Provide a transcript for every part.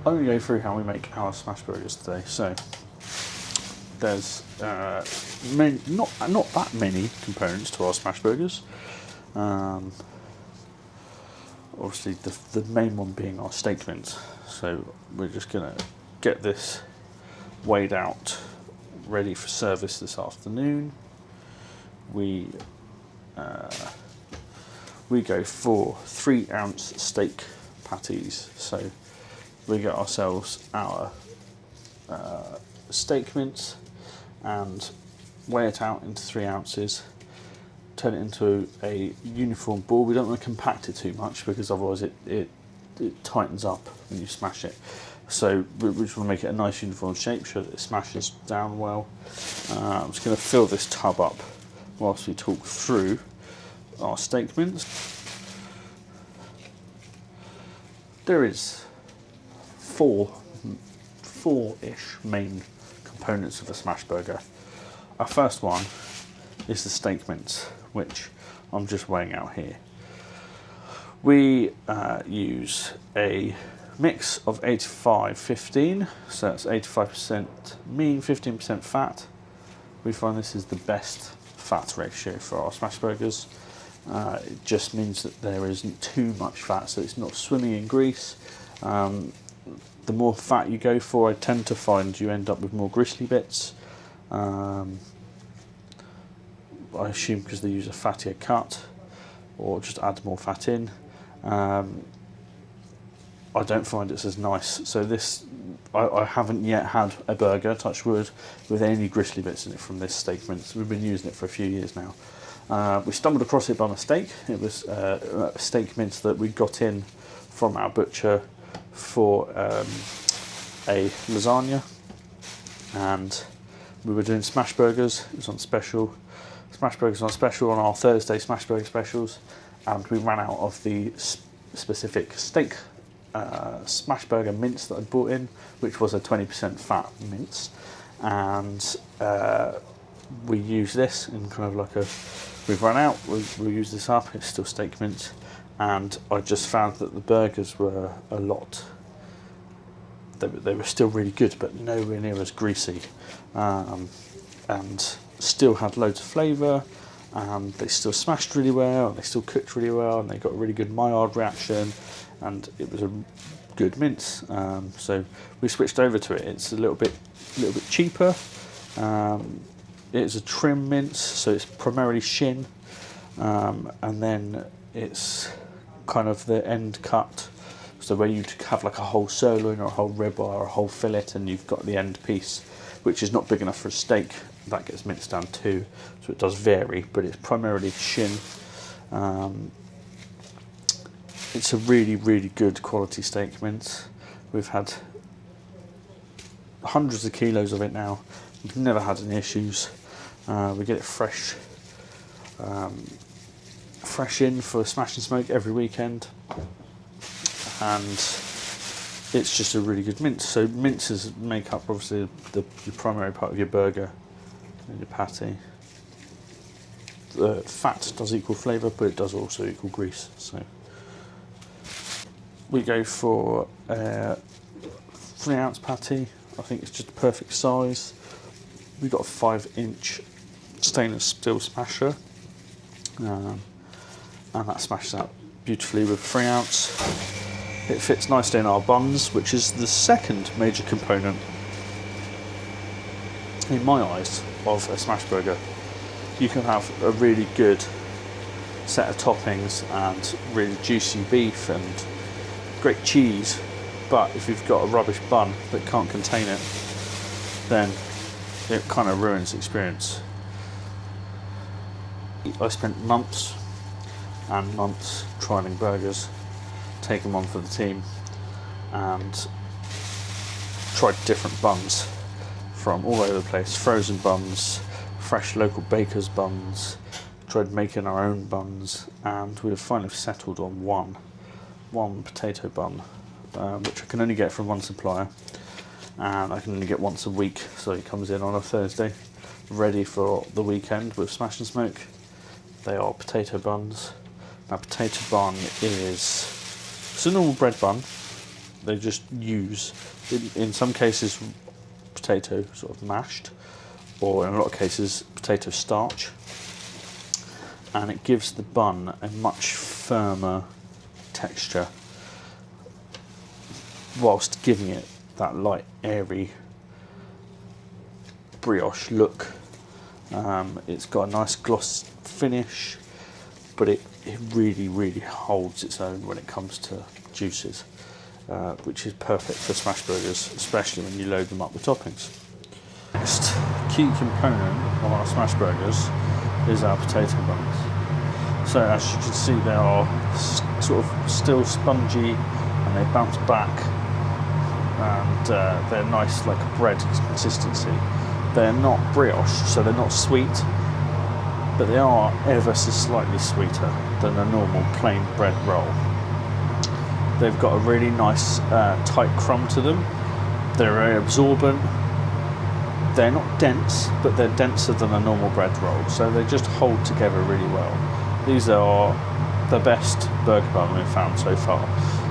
I'm going to go through how we make our smash burgers today. So there's not that many components to our smash burgers. Obviously, the main one being our steak mince. So we're just going to get this weighed out, ready for service this afternoon. We go for 3-ounce steak patties. So we get ourselves our steak mince and weigh it out into 3 ounces, turn it into a uniform ball. We don't want to compact it too much because otherwise it tightens up when you smash it. So we just want to make it a nice uniform shape so that it smashes down well. I'm just going to fill this tub up whilst we talk through our steak mince. There is four-ish main components of a smash burger. Our first one is the steak mince, which I'm just weighing out here. We use a mix of 85-15, so that's 85% meat, 15% fat. We find this is the best fat ratio for our smash burgers. It just means that there isn't too much fat, so it's not swimming in grease. The more fat you go for, I tend to find you end up with more gristly bits. I assume because they use a fattier cut, or just add more fat in. I don't find it's as nice. So this, I haven't yet had a burger, touch wood, with any gristly bits in it from this steak mince. We've been using it for a few years now. We stumbled across it by mistake. It was a steak mince that we got in from our butcher for a lasagna, and we were doing smash burgers. It was on special. Smash burgers on special on our Thursday smash burger specials, and we ran out of the specific steak smash burger mince that I'd bought in, which was a 20% fat mince, and we use this in kind of like a, we've run out, we'll use this up, it's still steak mince, and I just found that the burgers were a lot, they were still really good, but nowhere near as greasy, and still had loads of flavour, and they still smashed really well, and they still cooked really well, and they got a really good Maillard reaction, and it was a good mince. So we switched over to it. It's a little bit cheaper. It's a trim mince, so it's primarily shin, and then it's kind of the end cut, so where you'd have like a whole sirloin or a whole rib or a whole fillet, and you've got the end piece, which is not big enough for a steak. That gets minced down too, so it does vary, but it's primarily shin. It's a really, really good quality steak mince. We've had hundreds of kilos of it now. We've never had any issues. We get it fresh in for Smash and Smoke every weekend, and it's just a really good mince. So minces make up obviously the primary part of your burger and your patty. The fat does equal flavour, but it does also equal grease. So we go for a 3-ounce patty. I think it's just the perfect size. We've got a 5-inch stainless steel smasher, and that smashes out beautifully with 3-ounce. It fits nicely in our buns, which is the second major component, in my eyes, of a smash burger. You can have a really good set of toppings and really juicy beef and great cheese, but if you've got a rubbish bun that can't contain it, then it kind of ruins the experience. I spent months and months trialing burgers, taking one for the team, and tried different buns from all over the place. Frozen buns, fresh local baker's buns, tried making our own buns, and we have finally settled on one potato bun, which I can only get from one supplier, and I can only get once a week, so it comes in on a Thursday, ready for the weekend with Smash and Smoke. They are potato buns. Now, potato bun is, it's a normal bread bun, They just use, in some cases, potato sort of mashed, or in a lot of cases, potato starch. And it gives the bun a much firmer texture, whilst giving it that light, airy brioche look. It's got a nice gloss finish, but it really, really holds its own when it comes to juices, which is perfect for smash burgers, especially when you load them up with toppings. Next key component of our smash burgers is our potato buns. So as you can see, they are sort of still spongy and they bounce back, and they're nice, like a bread consistency. They're not brioche, so they're not sweet, but they are ever so slightly sweeter than a normal plain bread roll. They've got a really nice tight crumb to them. They're very absorbent. They're not dense, but they're denser than a normal bread roll, so they just hold together really well. These are the best burger bun we've found so far.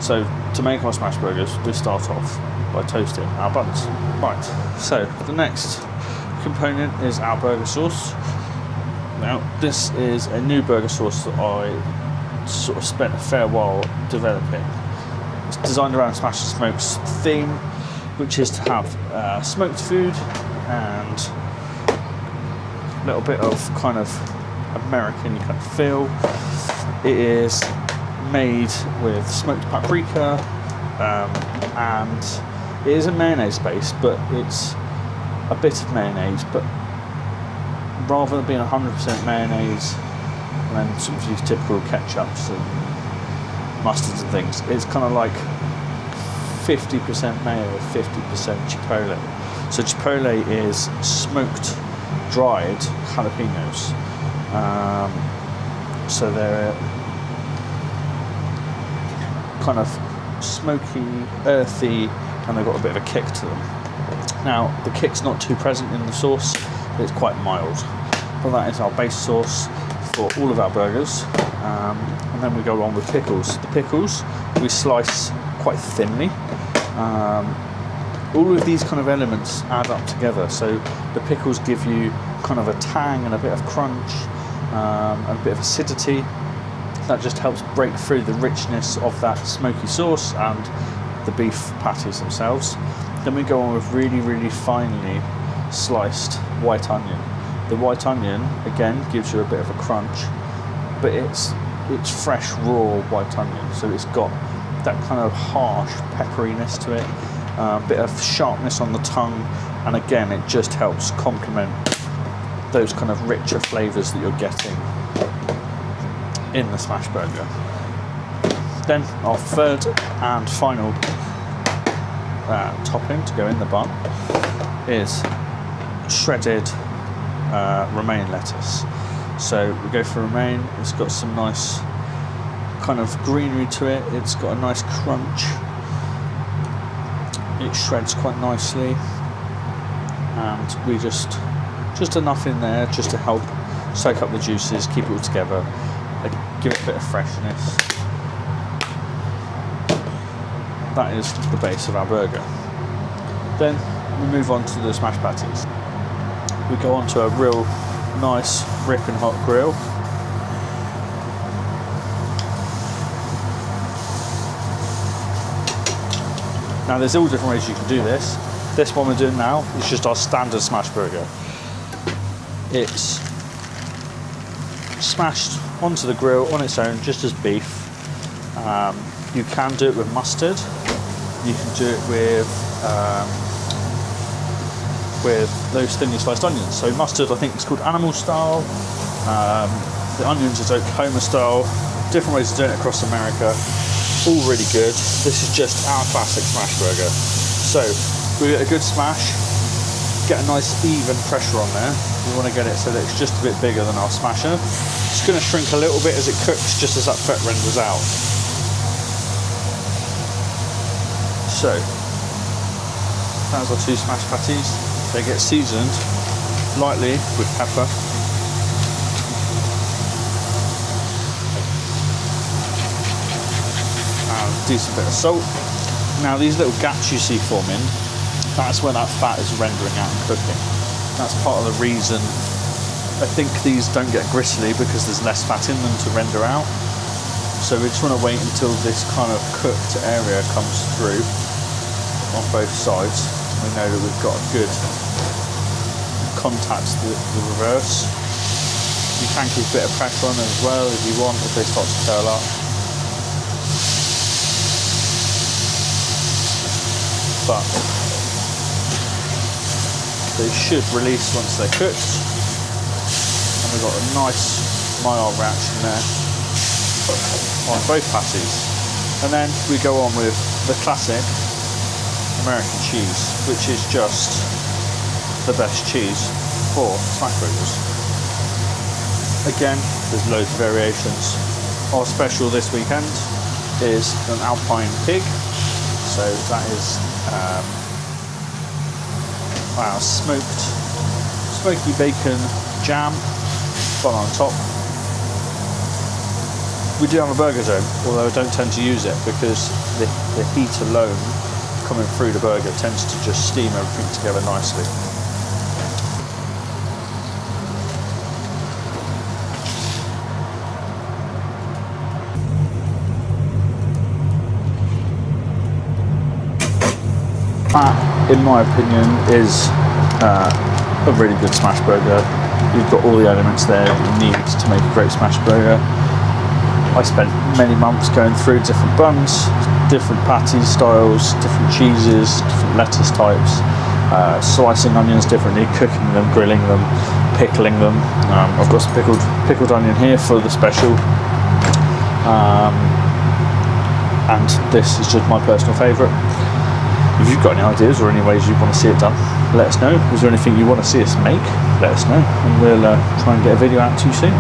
So to make our smash burgers, we start off by toasting our buns. Right, so the next component is our burger sauce. Now, this is a new burger sauce that I sort of spent a fair while developing. It's designed around Smash and Smoke's theme, which is to have smoked food and a little bit of kind of American kind of feel. It is made with smoked paprika, and it is a mayonnaise base, but it's a bit of mayonnaise, but rather than being 100% mayonnaise and then sort of use typical ketchups and mustards and things, it's kind of like 50% mayo, 50% chipotle. So chipotle is smoked, dried jalapenos. So they're kind of smoky, earthy, and they've got a bit of a kick to them. Now, the kick's not too present in the sauce, it's quite mild. But that is our base sauce for all of our burgers. And then we go on with pickles. The pickles we slice quite thinly. All of these kind of elements add up together. So the pickles give you kind of a tang and a bit of crunch, and a bit of acidity. That just helps break through the richness of that smoky sauce and the beef patties themselves. Then we go on with really, really finely sliced white onion. The white onion, again, gives you a bit of a crunch, but it's fresh, raw white onion, so it's got that kind of harsh pepperiness to it, a bit of sharpness on the tongue, and again, it just helps complement those kind of richer flavours that you're getting in the smash burger. Then our third and final topping to go in the bun is shredded romaine lettuce. So we go for romaine. It's got some nice kind of greenery to it. It's got a nice crunch. It shreds quite nicely, and we just enough in there just to help soak up the juices, keep it all together, give it a bit of freshness. That is the base of our burger. Then we move on to the smash patties. We go on to a real nice ripping hot grill. Now there's all different ways you can do this. This one we're doing now is just our standard smash burger. It's smashed onto the grill on its own, just as beef. You can do it with mustard. You can do it with those thinly sliced onions. So mustard, I think it's called animal style. The onions is Oklahoma style. Different ways of doing it across America. All really good. This is just our classic smash burger. So we get a good smash, get a nice even pressure on there. We want to get it so that it's just a bit bigger than our smasher. It's going to shrink a little bit as it cooks, just as that fat renders out. So that's our two smash patties. They get seasoned lightly with pepper. And a decent bit of salt. Now these little gaps you see forming, that's where that fat is rendering out and cooking. That's part of the reason I think these don't get gristly, because there's less fat in them to render out. So we just want to wait until this kind of cooked area comes through on both sides. We know that we've got a good contact to the reverse. You can keep a bit of pressure on them as well if you want, if they start to curl up. But they should release once they're cooked. And we've got a nice Maillard reaction there on both patties. And then we go on with the classic American cheese, which is just the best cheese for smash burgers. Again, there's loads of variations. Our special this weekend is an Alpine pig. So that is our smoked smoky bacon jam gone on top. We do have a burger zone, although I don't tend to use it because the heat alone coming through the burger tends to just steam everything together nicely. That, in my opinion, is a really good smash burger. You've got all the elements there that you need to make a great smash burger. I spent many months going through different buns, different patty styles, different cheeses, different lettuce types, slicing onions differently, cooking them, grilling them, pickling them. I've got some pickled onion here for the special. And this is just my personal favourite. If you've got any ideas or any ways you want to see it done, let us know. Is there anything you want to see us make? Let us know, and we'll try and get a video out to you soon.